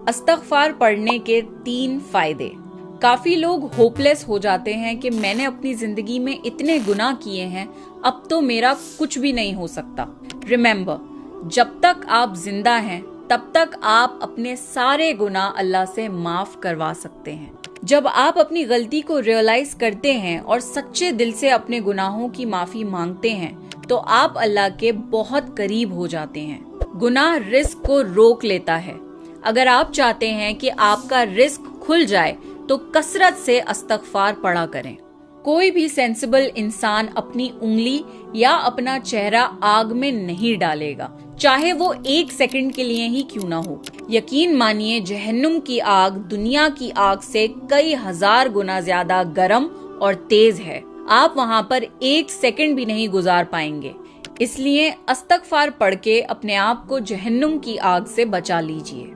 इस्तग़फ़ार पढ़ने के 3 फायदे। काफी लोग होपलेस हो जाते हैं कि मैंने अपनी जिंदगी में इतने गुनाह किए हैं, अब तो मेरा कुछ भी नहीं हो सकता। रिमेंबर, जब तक आप जिंदा हैं तब तक आप अपने सारे गुनाह अल्लाह से माफ करवा सकते हैं। जब आप अपनी गलती को रियलाइज करते हैं और सच्चे दिल से अपने गुनाहों की माफी मांगते हैं तो आप अल्लाह के बहुत करीब हो जाते हैं। गुनाह रिस्क को रोक लेता है। अगर आप चाहते हैं कि आपका रिस्क खुल जाए तो कसरत से इस्तग़फ़ार पढ़ा करें। कोई भी सेंसिबल इंसान अपनी उंगली या अपना चेहरा आग में नहीं डालेगा, चाहे वो 1 सेकंड के लिए ही क्यों ना हो। यकीन मानिए, जहन्नुम की आग दुनिया की आग से कई हजार गुना ज्यादा गर्म और तेज है। आप वहां पर 1 सेकंड भी नहीं गुजार पाएंगे। इसलिए इस्तग़फ़ार पढ़ के अपने आप को जहन्नुम की आग से बचा लीजिए।